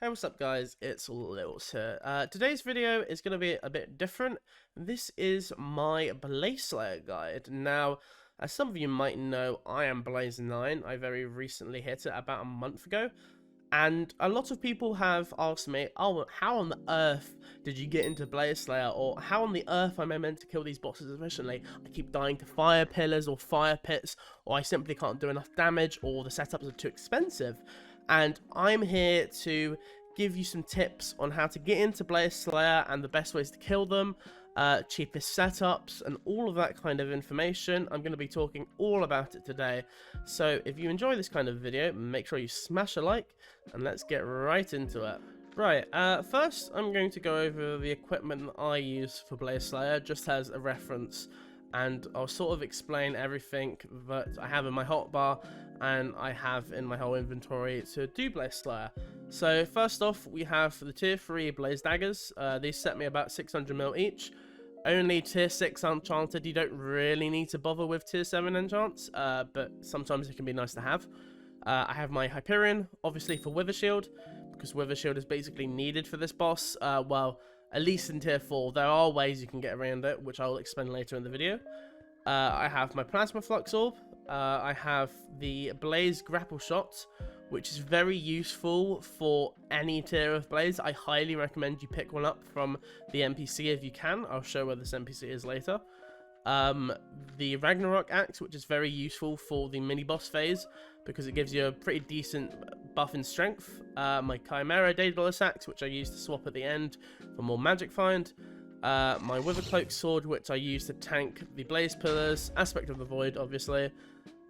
Hey, what's up guys, it's Lils here. Today's video is going to be a bit different. This is my Blaze Slayer guide. Now, as some of you might know, I am Blaze 9. I very recently hit it about a month ago. And a lot of people have asked me, oh, how on the earth did you get into Blaze Slayer? Or how on the earth am I meant to kill these bosses efficiently? I keep dying to fire pillars or fire pits, or I simply can't do enough damage, or the setups are too expensive. And I'm here to give you some tips on how to get into Blaze Slayer and the best ways to kill them, cheapest setups, and all of that kind of information. I'm going to be talking all about it today. So if you enjoy this kind of video, make sure you smash a like, and let's get right into it. Right, first I'm going to go over the equipment that I use for Blaze Slayer, just as a reference. And I'll sort of explain everything that I have in my hotbar and I have in my whole inventory to do Blaze Slayer. So first off, we have the tier 3 Blaze Daggers. These set me about 600 mil each. Only tier 6 enchanted. You don't really need to bother with tier 7 enchants, but sometimes it can be nice to have. I have my Hyperion, obviously for Wither Shield, because Wither Shield is basically needed for this boss. Well, at least in tier 4, there are ways you can get around it, which I will explain later in the video. I have my Plasma Flux Orb. I have the Blaze Grapple Shot, which is very useful for any tier of Blaze. I highly recommend you pick one up from the NPC if you can. I'll show where this NPC is later. The Ragnarok Axe, which is very useful for the mini-boss phase, because it gives you a pretty decent buff in strength. My Chimera Daedalus Axe, which I use to swap at the end for more magic find. My Withercloak Sword, which I use to tank the Blaze Pillars, Aspect of the Void, obviously.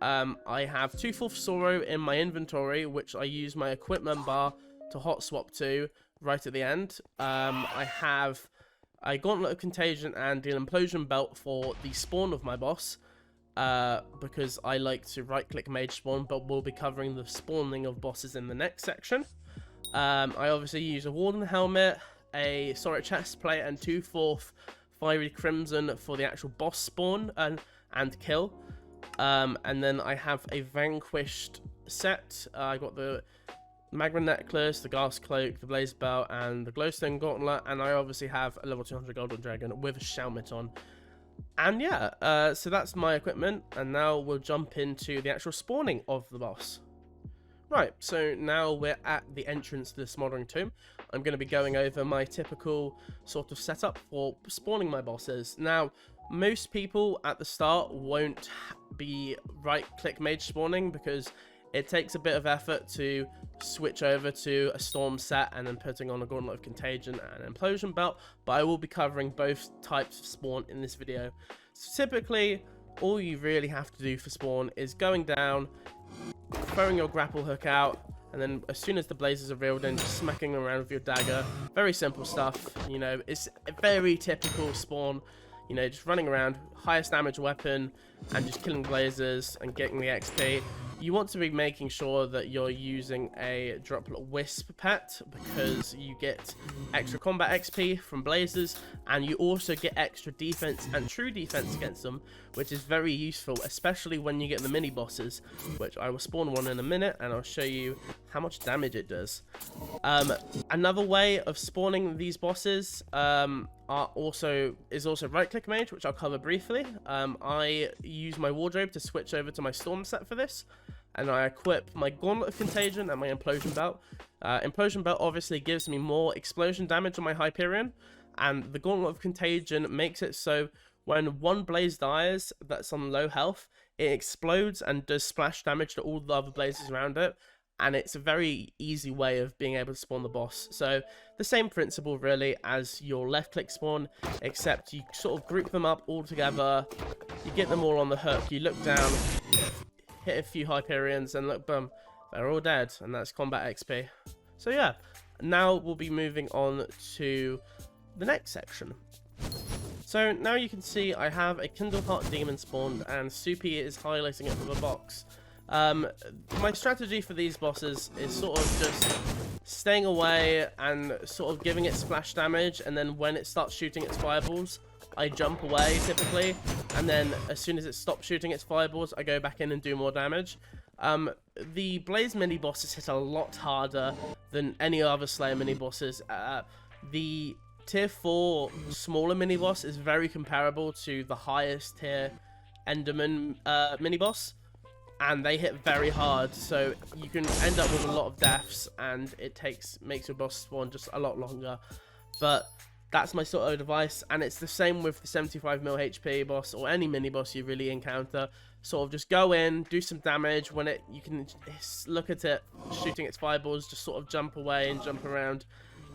I have 2/4 Sorrow in my inventory, which I use my equipment bar to hot swap to right at the end. I have a Gauntlet of Contagion and an Implosion Belt for the spawn of my boss, because I like to right-click Mage Spawn, but we'll be covering the spawning of bosses in the next section. I obviously use a Warden Helmet, a Soric Chestplate, and 2/4 Fiery Crimson for the actual boss spawn and kill. And then I have a Vanquished set. I got the Magma Necklace, the Gas Cloak, the Blaze Belt, and the Glowstone Gauntlet, and I obviously have a level 200 Golden Dragon with a Shelmet on. And yeah, so that's my equipment, and now we'll jump into the actual spawning of the boss. Right, so now we're at the entrance to the Smoldering Tomb. I'm going to be going over my typical sort of setup for spawning my bosses. Now, most people at the start won't be right-click mage spawning because it takes a bit of effort to switch over to a storm set and then putting on a Gauntlet of Contagion and an Implosion Belt, but I will be covering both types of spawn in this video. So typically, all you really have to do for spawn is going down, throwing your grapple hook out, and then as soon as the blazes are reeled in, just smacking them around with your dagger. Very simple stuff, you know, it's a very typical spawn. You know, just running around, highest damage weapon, and just killing blazers and getting the XP. You want to be making sure that you're using a Droplet Wisp pet, because you get extra combat XP from blazers, and you also get extra defense and true defense against them, which is very useful, especially when you get the mini bosses, which I will spawn one in a minute, and I'll show you how much damage it does. Another way of spawning these bosses is also right-click mage, which I'll cover briefly. I use my wardrobe to switch over to my storm set for this, and I equip my Gauntlet of Contagion and my Implosion Belt. Implosion Belt obviously gives me more explosion damage on my Hyperion, and the Gauntlet of Contagion makes it so when one blaze dies that's on low health, it explodes and does splash damage to all the other blazes around it. And it's a very easy way of being able to spawn the boss. So the same principle really as your left click spawn, except you sort of group them up all together, you get them all on the hook, you look down, hit a few Hyperions, and look, boom, they're all dead, and that's combat XP. So yeah, now we'll be moving on to the next section. So now you can see I have a Kindleheart Demon spawned, and Soupy is highlighting it with a box. My strategy for these bosses is sort of just staying away and sort of giving it splash damage, and then when it starts shooting its fireballs, I jump away typically, and then as soon as it stops shooting its fireballs, I go back in and do more damage. The Blaze mini bosses hit a lot harder than any other Slayer mini bosses. The tier 4 smaller mini boss is very comparable to the highest tier Enderman mini boss, and they hit very hard, so you can end up with a lot of deaths, and it makes your boss spawn just a lot longer. But that's my sort of advice, and it's the same with the 75 mil HP boss or any mini boss you really encounter. Sort of just go in, do some damage. When you can look at it shooting its fireballs, just sort of jump away and jump around,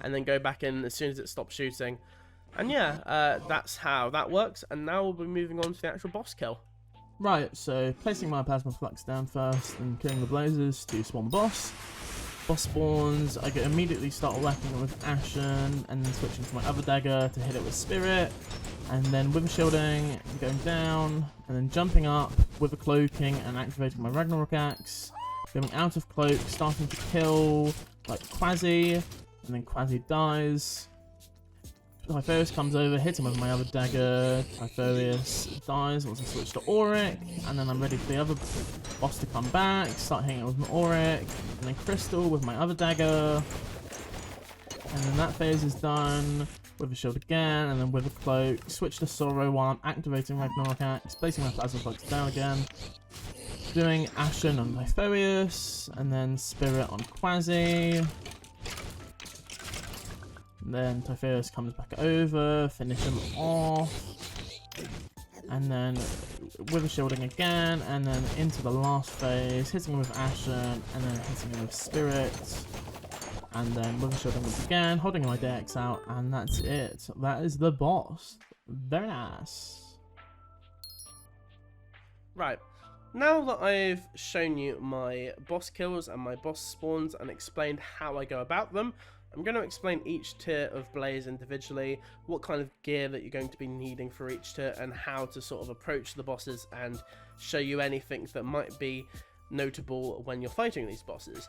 and then go back in as soon as it stops shooting. And yeah, that's how that works. And now we'll be moving on to the actual boss kill. Right, so placing my plasma flux down first and killing the blazes to spawn the boss. Boss spawns, I can immediately start whacking with Ashen and then switching to my other dagger to hit it with Spirit. And then with a shielding, going down and then jumping up with a cloaking and activating my Ragnarok axe. Going out of cloak, starting to kill like Quasi, and then Quasi dies. Typhonius comes over, hits him with my other dagger. Typhonius dies. Once I switch to Auric, and then I'm ready for the other boss to come back. Start hitting it with my Auric, and then Crystal with my other dagger. And then that phase is done. With a shield again, and then with a cloak. Switch to Sorrow while I'm activating Ragnarok axe, placing my plasma flux down again. Doing Ashen on Typhonius, and then Spirit on Quasi. Then Typhonius comes back over, finish him off, and then with a shielding again, and then into the last phase, hitting him with Ashen, and then hitting him with Spirit, and then with a shielding once again, holding my DX out, and that's it. That is the boss. Very nice. Right. Now that I've shown you my boss kills and my boss spawns and explained how I go about them, I'm going to explain each tier of Blaze individually, what kind of gear that you're going to be needing for each tier, and how to sort of approach the bosses and show you anything that might be notable when you're fighting these bosses.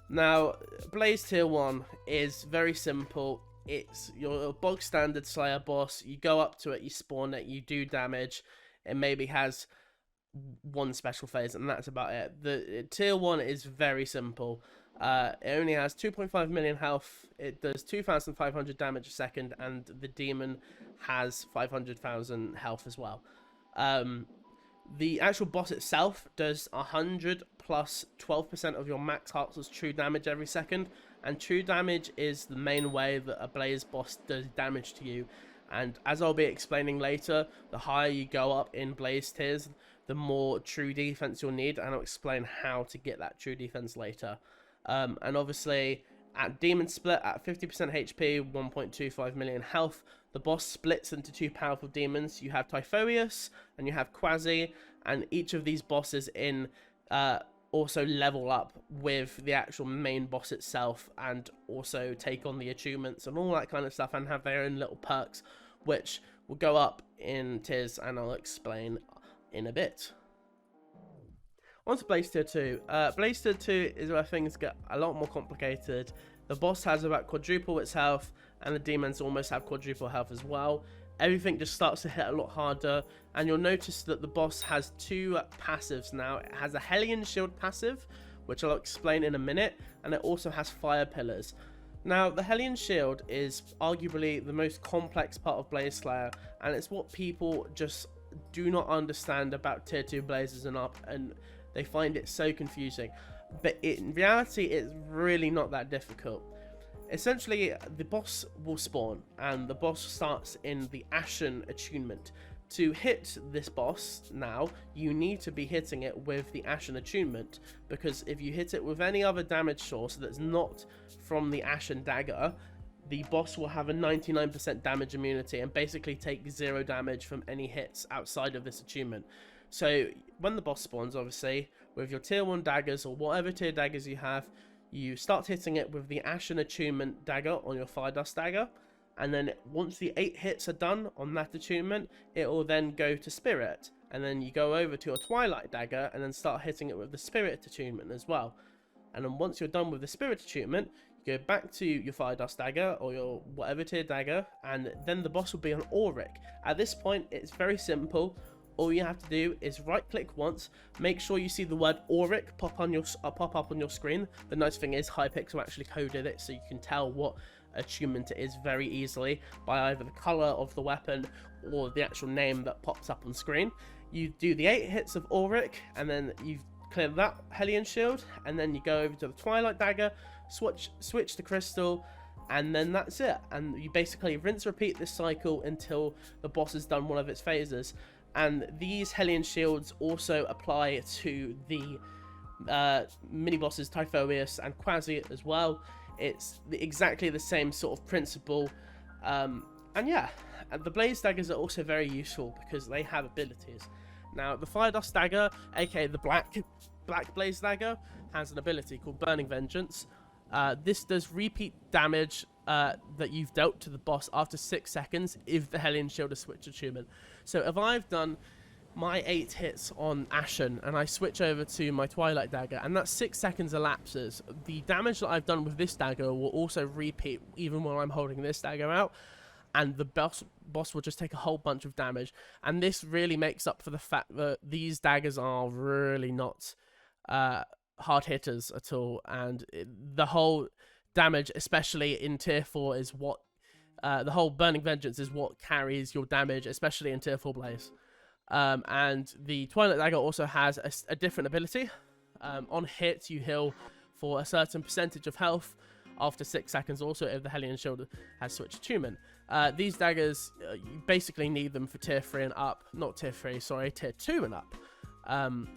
Now, Blaze tier 1 is very simple. It's your bog standard Slayer boss. You go up to it, you spawn it, you do damage. It maybe has one special phase, and that's about it. The tier 1 is very simple. It only has 2.5 million health, it does 2,500 damage a second, and the demon has 500,000 health as well. The actual boss itself does 100 plus 12% of your max heartless true damage every second, and true damage is the main way that a Blaze boss does damage to you. And as I'll be explaining later, the higher you go up in Blaze tiers, the more true defense you'll need, and I'll explain how to get that true defense later. And obviously, at Demon Split, at 50% HP, 1.25 million health, the boss splits into two powerful demons. You have Typhonius and you have Quasi, and each of these bosses in also level up with the actual main boss itself, and also take on the achievements and all that kind of stuff, and have their own little perks, which will go up in tiers, and I'll explain in a bit. On to Blaze Tier 2. Blaze Tier 2 is where things get a lot more complicated. The boss has about quadruple its health, and the demons almost have quadruple health as well. Everything just starts to hit a lot harder, and you'll notice that the boss has two passives now. It has a Hellion Shield passive, which I'll explain in a minute, and it also has Fire Pillars. Now, the Hellion Shield is arguably the most complex part of Blaze Slayer, and it's what people just do not understand about Tier 2 Blazes and up, and they find it so confusing. But in reality, it's really not that difficult. Essentially, the boss will spawn, and the boss starts in the Ashen attunement. To hit this boss now, you need to be hitting it with the Ashen attunement, because if you hit it with any other damage source that's not from the Ashen dagger, the boss will have a 99% damage immunity and basically take 0 damage from any hits outside of this attunement. So when the boss spawns, obviously, with your tier 1 daggers or whatever tier daggers you have, you start hitting it with the Ashen attunement dagger on your Fire Dust dagger, and then once the 8 hits are done on that attunement, it will then go to Spirit, and then you go over to your Twilight dagger and then start hitting it with the Spirit attunement as well. And then once you're done with the Spirit attunement, you go back to your Fire Dust dagger or your whatever tier dagger, and then the boss will be on Auric. At this point, it's very simple. all you have to do is right click once, make sure you see the word Auric pop up on your screen. The nice thing is Hypixel actually coded it, so you can tell what achievement it is very easily by either the color of the weapon or the actual name that pops up on screen. You do the 8 hits of Auric, and then you clear that Hellion Shield, and then you go over to the Twilight Dagger, switch the crystal, and then that's it. And you basically rinse repeat this cycle until the boss has done one of its phases. And these Hellion Shields also apply to the mini bosses Typhoeus and Quasi as well. It's exactly the same sort of principle. And yeah, and the Blaze Daggers are also very useful because they have abilities. Now, the Fire Dust Dagger, aka the Black Blaze Dagger, has an ability called Burning Vengeance. This does repeat damage that you've dealt to the boss after 6 seconds if the Hellion Shield is switched achievement. So if I've done my 8 hits on Ashen and I switch over to my Twilight Dagger and that 6 seconds elapses, the damage that I've done with this dagger will also repeat even when I'm holding this dagger out, and the boss will just take a whole bunch of damage. And this really makes up for the fact that these daggers are really not hard hitters at all, and the whole damage, especially in tier 4, is what the whole Burning Vengeance is what carries your damage, especially in tier 4 Blaze. And the Twilight Dagger also has a different ability. On hit, you heal for a certain percentage of health after 6 seconds, also if the Hellion Shield has switched attunement. These daggers, you basically need them for tier 3 and up. Not tier 3, sorry, tier 2 and up.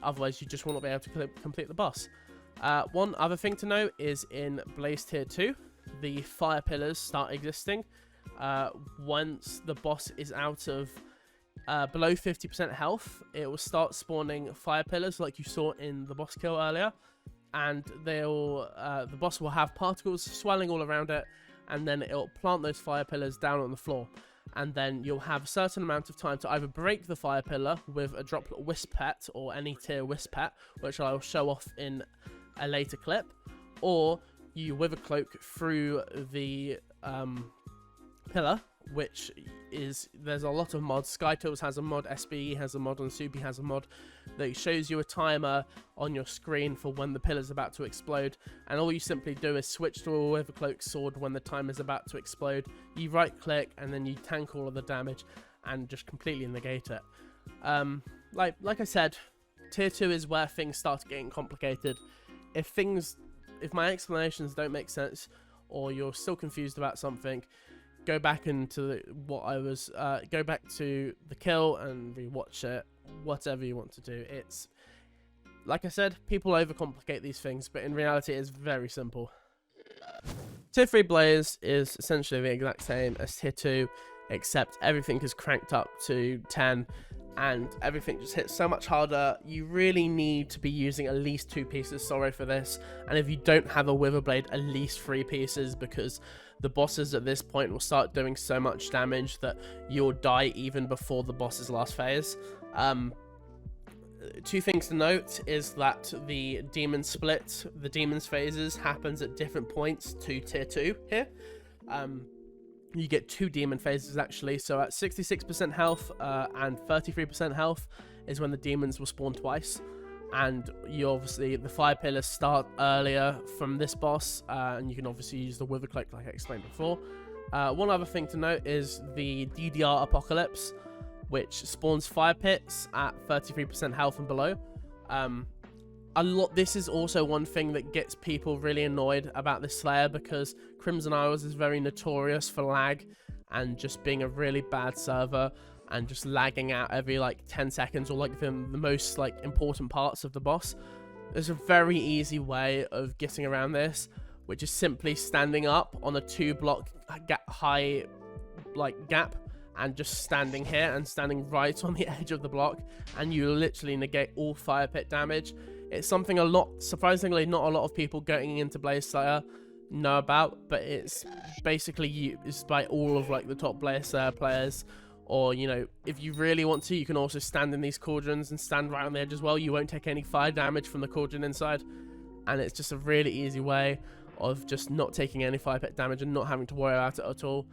Otherwise, you just won't be able to complete the boss. One other thing to note is in Blaze tier 2, the fire pillars start existing. Once the boss is out of below 50% health, it will start spawning fire pillars like you saw in the boss kill earlier, and the boss will have particles swelling all around it, and then it'll plant those fire pillars down on the floor, and then you'll have a certain amount of time to either break the fire pillar with a droplet wisp pet or any tier wisp pet, which I'll show off in a later clip, or you wither cloak through the pillar, which is, there's a lot of mods. SkyTools has a mod, SBE has a mod, and Subi has a mod that shows you a timer on your screen for when the pillar's about to explode, and all you simply do is switch to a wither cloak sword when the timer's about to explode. You right click and then you tank all of the damage and just completely negate it. Like I said, tier 2 is where things start getting complicated. If my explanations don't make sense, or you're still confused about something, go back into go back to the kill and rewatch it, whatever you want to do. It's, like I said, people overcomplicate these things, but in reality it's very simple. Tier 3 Blaze is essentially the exact same as tier 2, except everything is cranked up to 10, and everything just hits so much harder. You really need to be using at least 2 pieces, sorry for this, and if you don't have a Wither Blade, at least 3 pieces, because the bosses at this point will start doing so much damage that you'll die even before the boss's last phase. 2 things to note is that the demon split, the demon's phases, happens at different points to tier 2 here. You get 2 demon phases actually, so at 66% health and 33% health is when the demons will spawn twice. And you obviously, the fire pillars start earlier from this boss, and you can obviously use the wither cloak like I explained before. One other thing to note is the DDR Apocalypse, which spawns fire pits at 33% health and below. This is also one thing that gets people really annoyed about this Slayer, because Crimson Isles is very notorious for lag and just being a really bad server and just lagging out every like 10 seconds or like the most like important parts of the boss. There's a very easy way of getting around this, which is simply standing up on a 2-block high like gap and just standing here and standing right on the edge of the block, and you literally negate all fire pit damage. It's something surprisingly not a lot of people going into Blaze Slayer know about, but it's basically used by all of like the top Blaze Slayer players. Or, you know, if you really want to, you can also stand in these cauldrons and stand right on the edge as well. You won't take any fire damage from the cauldron inside, and it's just a really easy way of just not taking any fire pit damage and not having to worry about it at all.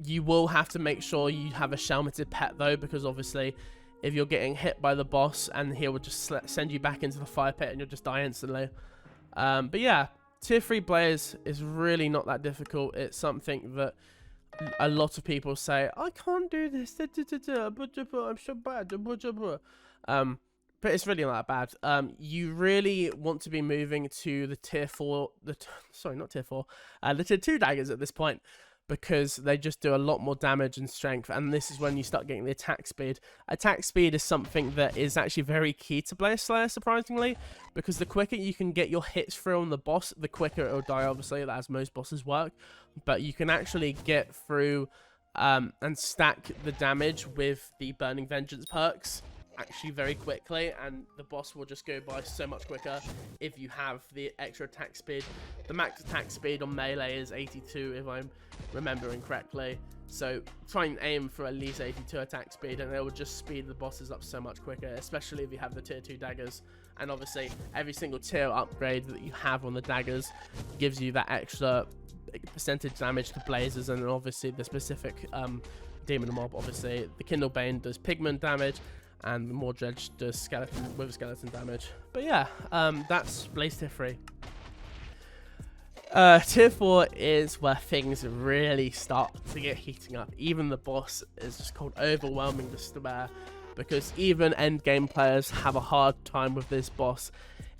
You will have to make sure you have a shelmeted pet though, because obviously if you're getting hit by the boss, and he will just send you back into the fire pit and you'll just die instantly. But yeah, tier 3 Blaze is really not that difficult. It's something that a lot of people say, I can't do this, I'm so bad, but it's really not that bad. You really want to be moving to the tier 4, sorry, not tier 4, the tier 2 daggers at this point, because they just do a lot more damage and strength, and this is when you start getting the attack speed. Attack speed is something that is actually very key to Blaze Slayer, surprisingly, because the quicker you can get your hits through on the boss, the quicker it'll die, obviously, as most bosses work, but you can actually get through and stack the damage with the Burning Vengeance perks actually very quickly, and the boss will just go by so much quicker if you have the extra attack speed. The max attack speed on melee is 82 if I'm remembering correctly, so try and aim for at least 82 attack speed, and it will just speed the bosses up so much quicker, especially if you have the tier 2 daggers. And obviously every single tier upgrade that you have on the daggers gives you that extra percentage damage to blazes, and then obviously the specific demon mob. Obviously the Kindle Bane does pigment damage, and the more Dredge does skeleton damage. But yeah, that's Blaze tier 3. Tier 4 is where things really start to get heating up. Even the boss is just called overwhelming despair, because even end game players have a hard time with this boss.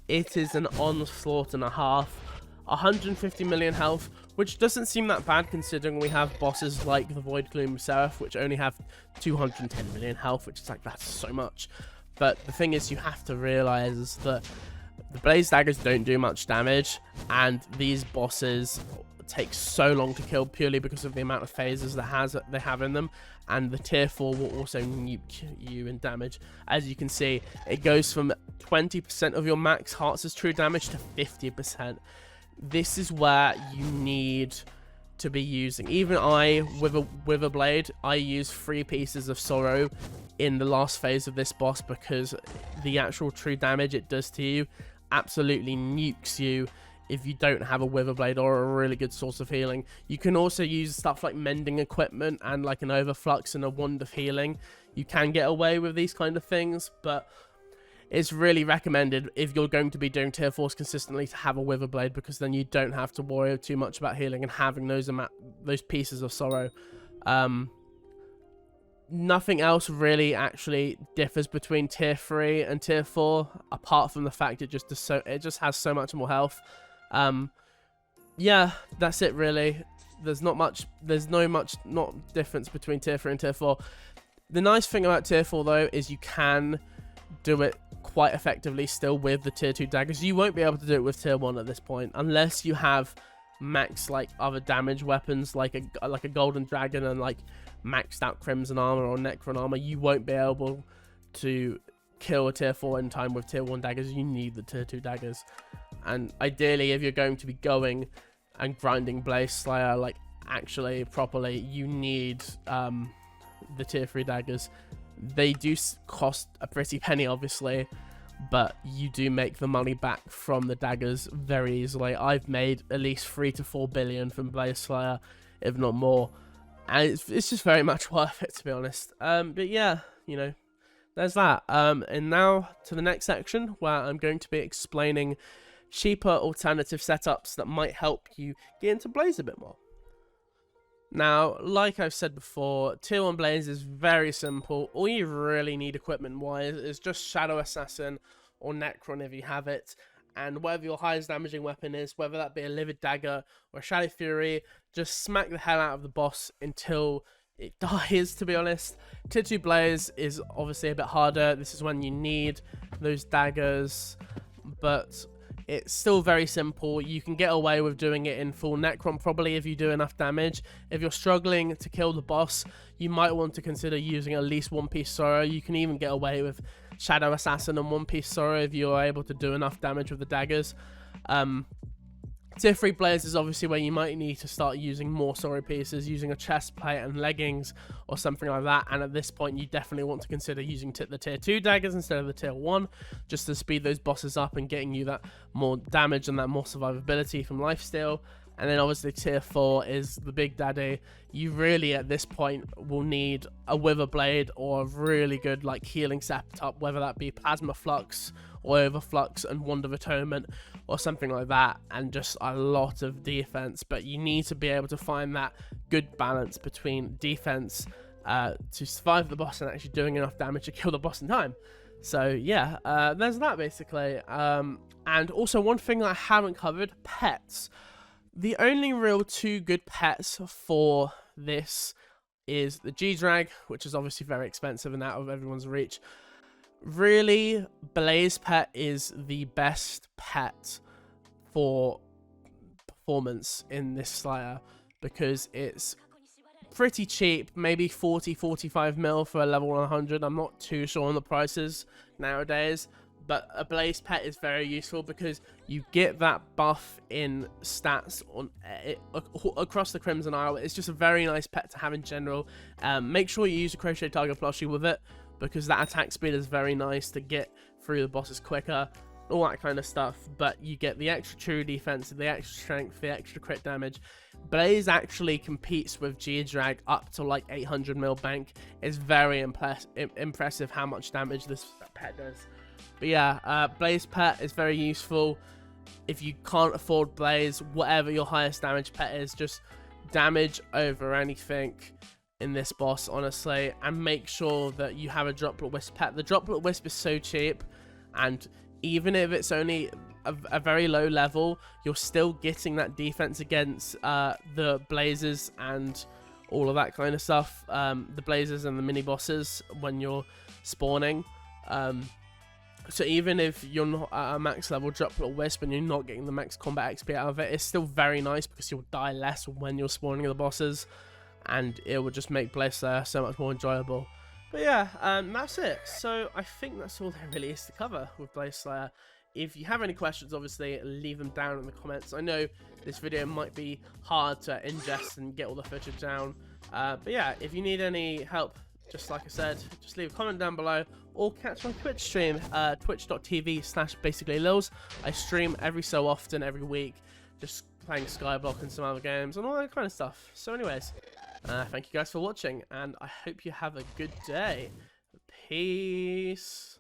It is an onslaught and a half. 150 million health, which doesn't seem that bad considering we have bosses like the Void Gloom Seraph, which only have 210 million health, which is like, that's so much. But the thing is, you have to realize is that the Blaze Daggers don't do much damage, and these bosses take so long to kill purely because of the amount of phases that they have in them, and the tier 4 will also nuke you in damage. As you can see, it goes from 20% of your max hearts as true damage to 50%. This is where you need to be using. Even I, with a Witherblade, I use 3 pieces of Sorrow in the last phase of this boss, because the actual true damage it does to you absolutely nukes you if you don't have a Witherblade or a really good source of healing. You can also use stuff like mending equipment and like an Overflux and a Wand of Healing. You can get away with these kind of things, but it's really recommended if you're going to be doing tier 4s consistently to have a Witherblade, because then you don't have to worry too much about healing and having those pieces of Sorrow. Nothing else really actually differs between tier 3 and tier 4, apart from the fact it just has so much more health. Yeah, that's it really. There's no much difference between tier 3 and tier 4. The nice thing about tier 4 though is you can do it quite effectively still with the tier 2 daggers. You won't be able to do it with tier 1 at this point unless you have max like other damage weapons like a golden dragon and like maxed out crimson armor or necron armor. You won't be able to kill a tier 4 in time with tier 1 daggers. You need the tier 2 daggers, and ideally if you're going to be going and grinding Blaze Slayer like actually properly, you need the tier 3 daggers. They do cost a pretty penny, obviously, but you do make the money back from the daggers very easily. I've made at least 3 to 4 billion from Blaze Slayer, if not more, and it's just very much worth it, to be honest. But yeah, you know, there's that. And now to the next section, where I'm going to be explaining cheaper alternative setups that might help you get into Blaze a bit more. Now, like I've said before, tier 1 Blaze is very simple. All you really need equipment-wise is just Shadow Assassin or Necron if you have it, and whatever your highest damaging weapon is, whether that be a Livid Dagger or a Shadow Fury, just smack the hell out of the boss until it dies, to be honest. Tier 2 Blaze is obviously a bit harder. This is when you need those daggers, but it's still very simple. You can get away with doing it in full Necron probably if you do enough damage. If you're struggling to kill the boss, you might want to consider using at least 1 piece Sorrow. You can even get away with Shadow Assassin and 1 piece Sorrow if you're able to do enough damage with the daggers. Tier 3 Blaze is obviously where you might need to start using more Sorrow pieces, using a chest plate and leggings or something like that, and at this point you definitely want to consider using the tier 2 daggers instead of the tier 1, just to speed those bosses up and getting you that more damage and that more survivability from lifesteal. And then obviously tier 4 is the big daddy. You really at this point will need a Wither Blade or a really good like healing setup, whether that be Plasma Flux or Overflux and Wand of Atonement or something like that, and just a lot of defense. But you need to be able to find that good balance between defense to survive the boss and actually doing enough damage to kill the boss in time. So yeah, there's that basically. And also one thing that I haven't covered, pets. The only real 2 good pets for this is the G-Drag, which is obviously very expensive and out of everyone's reach. Really, Blaze Pet is the best pet for performance in this Slayer, because it's pretty cheap, maybe 40-45 mil for a level 100. I'm not too sure on the prices nowadays, but a Blaze Pet is very useful because you get that buff in stats on across the Crimson Isle. It's just a very nice pet to have in general. Make sure you use a Crochet Tiger plushie with it, because that attack speed is very nice to get through the bosses quicker, all that kind of stuff. But you get the extra true defense, the extra strength, the extra crit damage. Blaze actually competes with G-Drag up to like 800 mil bank. It's very impressive how much damage this pet does. But yeah, Blaze Pet is very useful. If you can't afford Blaze, whatever your highest damage pet is, just damage over anything in this boss, honestly. And make sure that you have a Droplet Wisp pet. The Droplet Wisp is so cheap, and even if it's only a very low level, you're still getting that defense against the Blazes and all of that kind of stuff. The Blazes and the mini bosses when you're spawning. So even if you're not at a max level Droplet Wisp and you're not getting the max combat XP out of it, it's still very nice because you'll die less when you're spawning the bosses, and it will just make Blaze Slayer so much more enjoyable. But yeah, that's it. So I think that's all there really is to cover with Blaze Slayer. If you have any questions, obviously leave them down in the comments. I know this video might be hard to ingest and get all the footage down, but yeah, if you need any help, just like I said, just leave a comment down below, or catch my Twitch stream, twitch.tv/BasicallyLils. I stream every so often, every week, just playing Skyblock and some other games and all that kind of stuff. So anyways, thank you guys for watching, and I hope you have a good day. Peace.